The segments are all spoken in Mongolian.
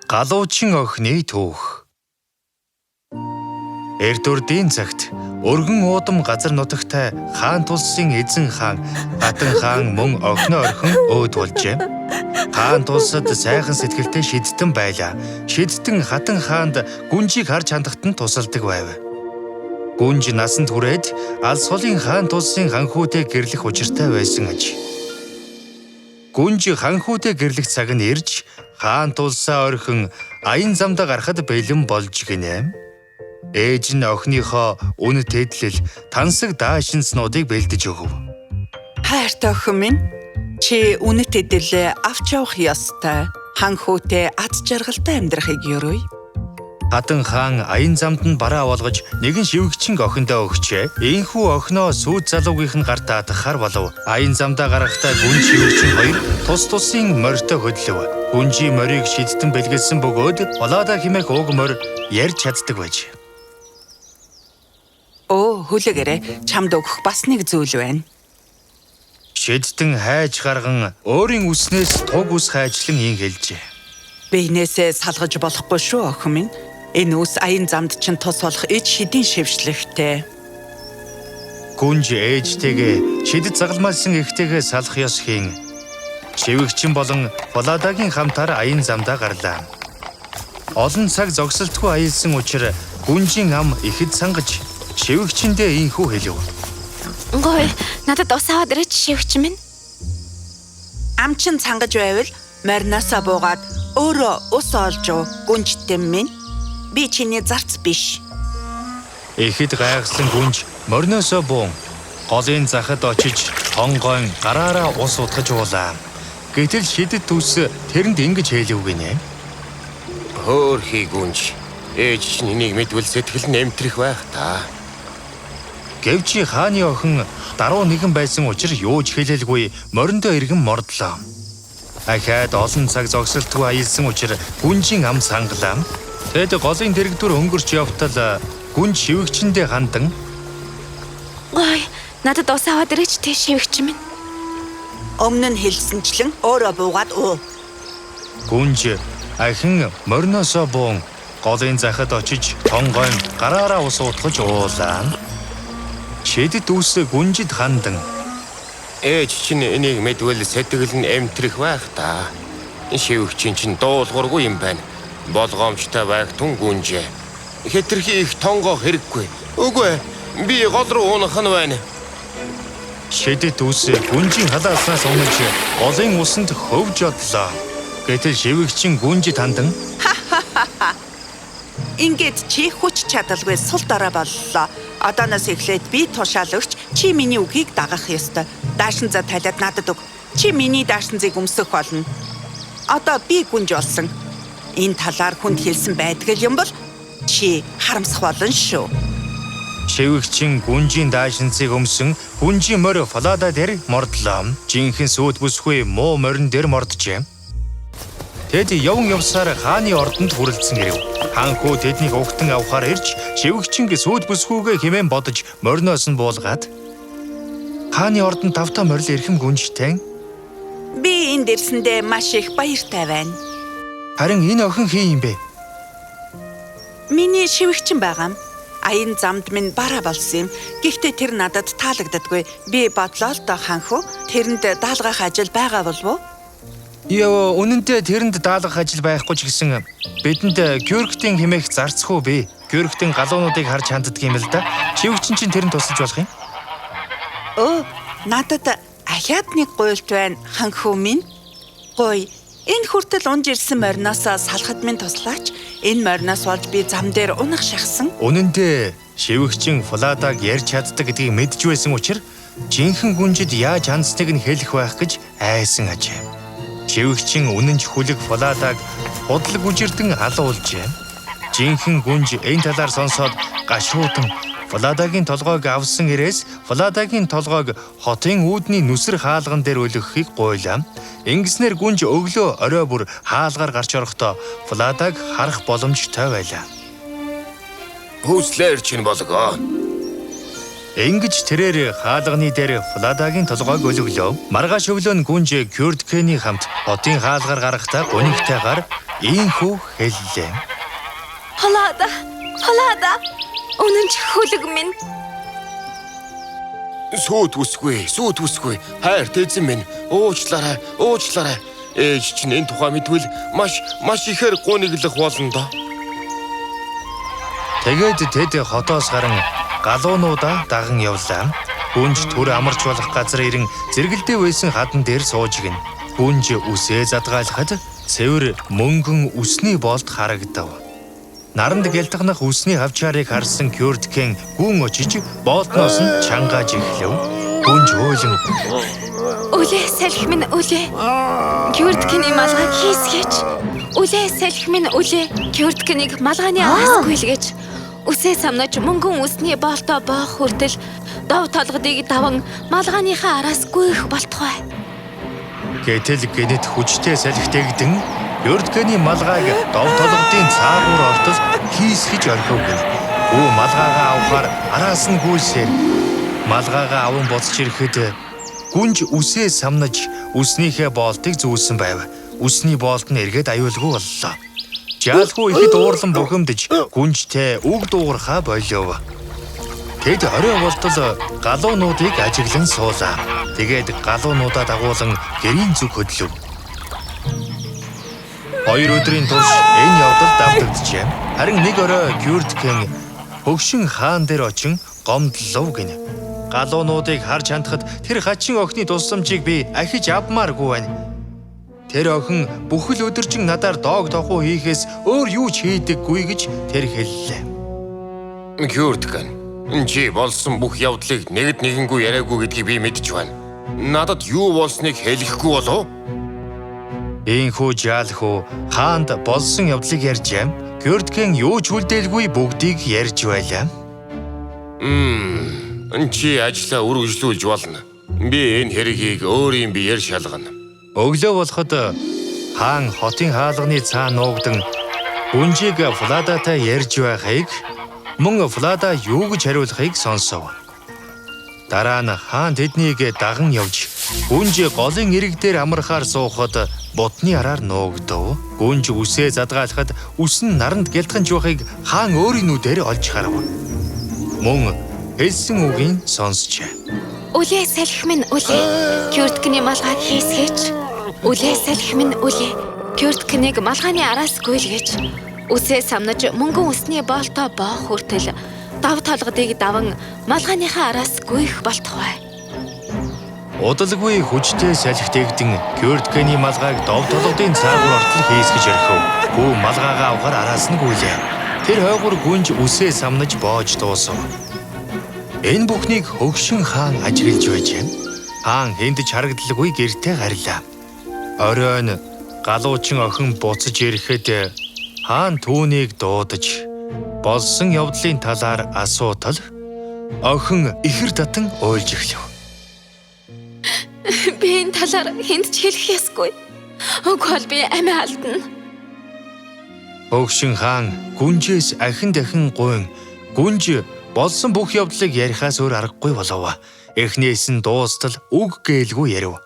Галуучин охины түүх. Эрдүрдийн цагт өргөн уудам газар нутагтай хаан тулсын эзэн хаан Хатан хаан мөн охиноо орхин өөд болжээ. Хаан тулсад сайхан сэтгэлтэй шидтэн байлаа. Шидтэн Хатан хаанд гүнжийг харж хандахад нь тусалдаг байв. Гүнж насанд хүрээд алс холын хаан тулсын ханхүүтэй гэрлэх учиртай байсан аж. Гүнж ханхүүтэй гэрлэх цаг нь ирж хаан тулсаа орхин аян замдаа гарахад бэлэн болж гинэ. Ээж нь охиныхоо үн тэдлэл тансаг даашинснуудыг бэлдэж өгөв. Хайртай охин минь, чи үн тэдэл авч явах ёстой. Ханхүүтэй ад жаргалтай амьдрахыг ерөөй. Хатан хаан аян замд нь бараа болгож нэгэн шивгчин охиндоо өгчээ. Ийхүү охиноо сүйд залуугийнх нь гартаа тахаар болов. Аян замдаа гарахдаа гүн шивгчин хоёр тус тусын морьтой хөдлөв. Гүнжийн морийг шидтэн бэлгэлсэн бөгөөд Фалада хэмээх уг морь ярьж чаддаг байж. Хүлээгээрээ чамд өгөх бас нэг зүйл байна. Шидтэн хайж гарган өөрийн үснээс туг ус хайжлан ин хэлжээ. Бинээсээ салгаж болохгүй шүү охин минь. Энэ ус аян замд чинь тус болох иж шидийн шившлэгтэй. Гүнж ээжтэйгээ шидэд загалмайлсан эхтэйгээ салах ёс хийн. Шивгчин болон Фаладагийн хамтаар аян замдаа гарлаа. Олон цаг зогсолтгүй аялсан учраас гүнжийн ам ихэд сангаж шивгчэндээ ийхүү хэлв. Гой, надад ус аваад ирээч шивгчин минь. Ам чин цангаж байвал морьноосоо буугаад өөрөө ус олж уу гүнжтэй минь. Би чиний зарц биш. Ихэд гайхсан гүнж морьноосоо буун голын захад очиж хонгойн гараараа ус утгаж уулаа. Гэтэл шидэд төс тэрэнд ингэж хэлв гинэ. Хөөрхий гүнж, ээж чинь энийг мэдвэл сэтгэл нэмтрэх байх та. Гэвч хааны охин даруй нэгэн байсан учраас юу ч хэлэлгүй мориндоо иргэн мордлоо. Ахаад олон цаг зогсолтгүй аялсан учраас гүнжийн ам сангалаа. Тэгэд голын дэрэгдүр өнгөрч явтал гүнж шивгчэндээ хандан Гой, надад ус аваад ирээч тэ шивгчин минь. Өмнө нь хэлсэнчлэн өөрөө буугаад уу. Гүнж ахин морьноосоо буун голын захад очиж тонгойн гараараа ус утгаж уулаа. Шидэд ус гүнжид хандан Ээж чинь энийг мэдвэл сэтгэл нь эмтрэх байх та. Шивгчин чинь дуулуургүй юм байна. Болгоомжтой байх тун гүнжээ. Хэтэрхий их тонгоо хэрэггүй. Үгүй, би гол руу унах нь байна. Шидэд ус гүнжийн халааснаас унаж голын усанд хөвж одлоо. Гэтэл шивгчин гүнжид хандан Ингээд чи хүч чадалгүй сул дараа боллоо. Одооноос эхлээд би тушаал өгч чи миний үгийг дагах ёстой. Даашин за талиад надад өг. Чи миний даашинзыг өмсөх болно. Одоо би гүнж болсон. Энэ талаар хүнд хэлсэн байдаг юм бол чи харамсах болно шүү. Шивгчин гүнжийн даашинцыг өмсөн гүнжийн морь Фалада дээр мордлоо. Жинхэнэ сүйд бүсгүй муу морин дээр морджээ. Тэд явсаар хааны ордонд хүрэлцэн ирэв. Ханхүү тэднийг угтан авахаар ирж шивгчин сүйд бүсгүйгээ хэмээн бодож мориноос нь буулгаад хааны ордонд тавтаа морил эрхэм гүнжтэй. Би энд ирсэндээ маш их баяртай байна. Харин энэ охин хий юм бэ? Миний шивгчин байгаа юм. Аян замд минь бараа болсон юм. Гэхдээ тэр надад таалагддаггүй. Би бодлоо л доо ханхүү. Тэрэнд даалгах ажил байгаа болов уу? Яа, үнэндээ тэрэнд даалгах ажил байхгүй ч гэсэн бидэнд Георгтийн хэмээх зарцгүй бий. Георгтийн галуунуудыг харж ханддаг юм л да. Шивгчин чинь тэрэнд тусалж болох юм? Надад ахаад нэг гуйлт байна ханхүү минь. Гуй. Энэ хүртэл унж ирсэн морьноосоо салахад минь туслаач. Энэ морьноос болж би зам дээр унах шахсан. Үнэндээ шивгчин Фаладаг ярьж чаддаг гэдгийг мэдж байсан учраас жинхэнэ гүнжид яаж хандсныг нь хэлэх байх гэж айсан ажээ. Шивгчин үнэнч хүлэг Фаладаг бодлог үжирдэн алуулжээ. Жинхэнэ гүнж энэ талаар сонсоод гашуудан Фаладагийн толгойг авсан ирээс Фаладагийн толгойг хотын үүдний нүсэр хаалган дээр өлгөхийг гуйлаа. Ингэснээр гүнж өглөө орой бүр хаалгаар гарч орохдоо Фаладаг харах боломжтой байлаа. Хүслээр чинь болгоо. Ингэж тэрээр хаалганы дээр Фаладагийн толгойг өлөглөө. Маргааш өглөө нь гүнж Георгтийн хамт хотын хаалгаар гарахдаа гунигтайгаар Ийхүү хэллээ. Халаада. Үнэн ч хөлөг минь. Сүйт үсгүй. Хайр эзэн минь, уучлаарай. Ээж чинь энэ тухай мэдвэл маш ихээр гуниглах болно доо. Тэгээд тэд хотоос гарan галуунуудаа даган явлаа. Гүнж түр амарч болох газар ирэн зэрэгэлдээ байсан хадан дээр сууж гин. Гүнж үсээ задгаалахад цэвэр мөнгөн үсний болд харагдав. Наранд гэлтгнах үсний хавчаарыг харсан Кёрдкен гүн очиж болдноос нь чангааж эхлэв. Гүнж өөлөн Үлээ салхи минь үлээ. Кёрдкэний малгайг хийсгэж. Үлээ салхи минь үлээ. Кёрдкэнийг малгайны араас гүйлгэж. Үсээ самнаж мөнгөн үсний болтоо боох хүртэл дов толгодыг даван малгайныхаа араас гүйх болтугай. гэтэл гэнэт хүчтэй салхитэгдэн Кёрдкэний малгайг дов толгодын цаагуур ортол хийсгэж орхив гэнэ. Гүү малгайгаа авахаар араас нь гүйсээр малгайгаа аван боцож ирэхэд гүнж үсээ самнаж үснийхээ боолтыг зүүсэн байв. Үсний боолт нь эргээд аюулгүй боллоо. Жаалхуу ихэд уурлан бухимдж гүнжтэй үг дуугархаа болов. Тэд орой болтол галуунуудыг ажиглан суулаа. Тэгээд галуунуудаа дагуулan гэрийн зүг хөдлөв. 2 өдрийн турш энэ явдал давтагджээ. Харин нэг орой Кёрдкен хөгшин хаан дээр очин гомдлов гинэ. Галуунуудыг харж хандхад тэр хачин охины тусламжийг би ахиж авмааргүй байна. Тэр охин бүхэл өдөржин надаар доог тохуу хийхээс өөр юу ч хийдэггүй гэж тэр хэллээ. Кёрдкен, чи болсон бүх явдлыг нэгэнгүй яриаггүй гэдгийг би мэдж байна. Надад юу болсныг хэлэхгүй болов? Ийхүү жаалхуу хаанд болсон явдлыг ярьжээ. Кёрдкен юу ч үлдээлгүй бүгдийг ярьж байлаа. Чи ажлаа үргэлжлүүлж болно. Би энэ хэргийг өөрийн биеэр шалгана. Өглөө болоход хаан хотын хаалганы цаана нуугдан гүнжийг Владатай ярьж байхыг мөн Влада юу гэж хариулахыг сонсов. Дараа нь хаан тэднийг даган явж гүнж голын ирэг дээр амархаар суухад бутны араар нуугдав. Гүнж үсээ задгаалахад үс нь наранд гэлтганж байхыг хаан өөрийн нүдээр олж харав. Мөн хэлсэн үгийг сонсчээ. Үлээ салхи минь үлээ. Кёрдкэний малгайг хийсгэж. Үлээ салхи минь үлээ. Кёрдкэнийг малгайны араас гүйлгэж. Үсээ самнаж мөнгөн үсний боолтоо боох хүртэл дав толгодыг даван малгайныхаа араас гүйх болтугай. Удалгүй хүчтэй салхитэгдэн Кёрдкэний малгайг дов толгодын цаагуур ортол хийсгэж орхив. Гүү малгайгаа авахар араас нь гүйлээ. Тэр хойгуур гүнж үсээ самнаж боож дуусав. Энэ бүхнийг хөгшин хаан ажиглаж байжээ. Хаан хэнд ч харагдалгүй гэртээ гарлаа. Оройн галуучин охин буцаж ирэхэд хаан түүнийг дуудаж болсон явдлын талаар асуутал охин ихэр татан уйлж эхлэв. Би энэ талаар хэнд ч хэлэх ёсгүй. Өгөөл би амиа алдна. Хөгшин хаан гүнжээс ахин дахин гуйн гүнж болсон бүх явдлыг ярихаас өөр аргагүй болов. Эхнээс нь дуустал үг гэлгүй ярив.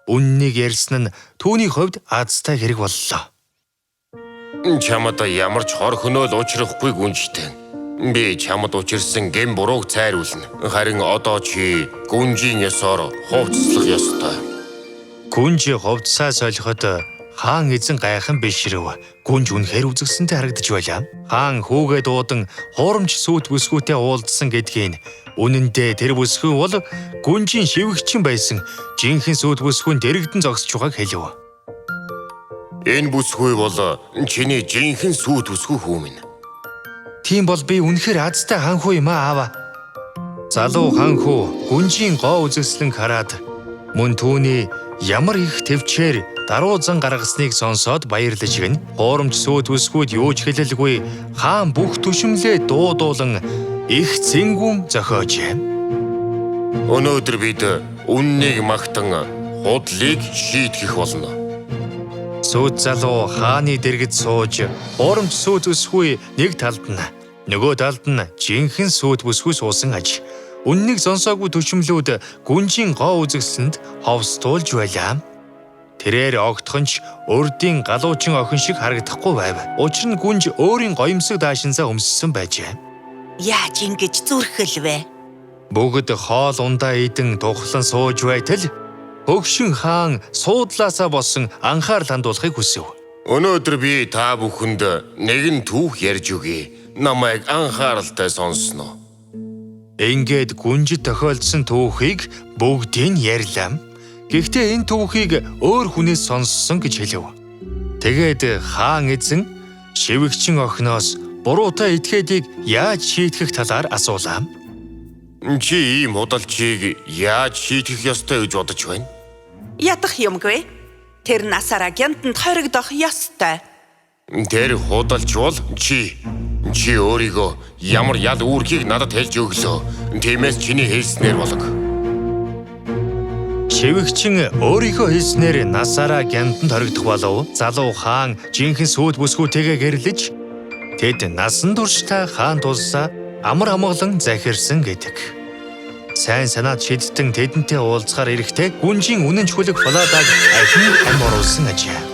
Үннийг ярьсан нь түүний хувьд азтай хэрэг боллоо. Чамд ямар ч хор хөнөөл учрахгүй гүнжтэй. Би чамд учирсан гэм бурууг цайруулна. Харин одоо чи гүнжийн ёсоор хувцаслах ёстой. Гүнж хувцсаа солиход хаан эзэн гайхан бишрэв. Гүнж үнэхээр үзэгсэнтэй харагдаж байлаа. Хаан хүүгээ дуудан хуурамч сүйт бүсгүйтэй уулзсан гэдгийг үнэндээ тэр бүсгүй бол гүнжийн шивгчин байсан. Жинхэнэ сүйт бүсгүйн дэрэгдэн зогсож байгааг хэлв. Энэ бүсгүй бол чиний жинхэнэ сүйт бүсгүй хүү минь. Тийм бол би үнэхээр азтай хаан хүү юм аава. Залуу хаан хүү гүнжийн гоо үзэсгэлэн хараад мөн түүний ямар их төвчээр даруу зан гаргасныг сонсоод баярлаж гин. Хуурамч сүйт бүсгүйд юу ч хэлэлгүй хаан бүх түшмлээ дуудуулан их цэнгүүн зохиожээ. Өнөөдөр бид үннийг магтан худлыг шийтгэх болно. Сүйт залуу хааны дэргэд сууж хуурамч сүйт бүсгүй нэг талд нь нөгөө талд нь жинхэнэ сүйт бүсгүй суусан аж. Үннийг сонсоогүй түшмлүүд гүнжийн гоо үзэгсэнд ховстуулж байлаа. Тэрээр огтхонч урдийн галуучин охин шиг харагдахгүй байв. Учир нь гүнж өөрийн гоёмсог даашинзаа өмссөн байжээ. Яаж ингэж зүрхэлвэ? Бүгд хоол ундаа идэн тухлан сууж байтал Хөгшин хаан суудлаасаа болсон анхаарал хандуулахыг хүсэв. Өнөөдөр би та бүхэнд нэгэн түүх ярьж өгье. Намайг анхааралтай сонсноо. Ингээд гүнжид тохиолдсон түүхийг бүгдийг ярьлаа. Гэхдээ энэ түүхийг өөр хүнээс сонссон гэж хэлв. Тэгээд хаан эзэн шивгчэн охиноос буруутай этгээдийг яаж шийтгэх талаар асуулаа. Чи ийм худалчийг яаж шийтгэх ёстой гэж бодож байна? Ядах юмгүй. Тэр насаараа гянтанд хоригдох ёстой. Тэр худалч бол чи өөрийгөө ямар ял үүргийг надад хэлж өглөө. Тиймээс чиний хэлснээр болог. Шивгчэн өөрийнхөө хэлснээр насаараа гянданд хоригдох болов. Залуу хаан жинхэнэ сүйд бүсгүйтэйгээ гэрлэж тэд насан туршдаа хаан тулсаа амар амгалан захирсан гэдэг. Сайн санаад шидтэн тэдэнтэй уулзахаар ирэхдээ гүнжийн үнэн чүлэг Фаладаг ахин ам оруулсан ажээ.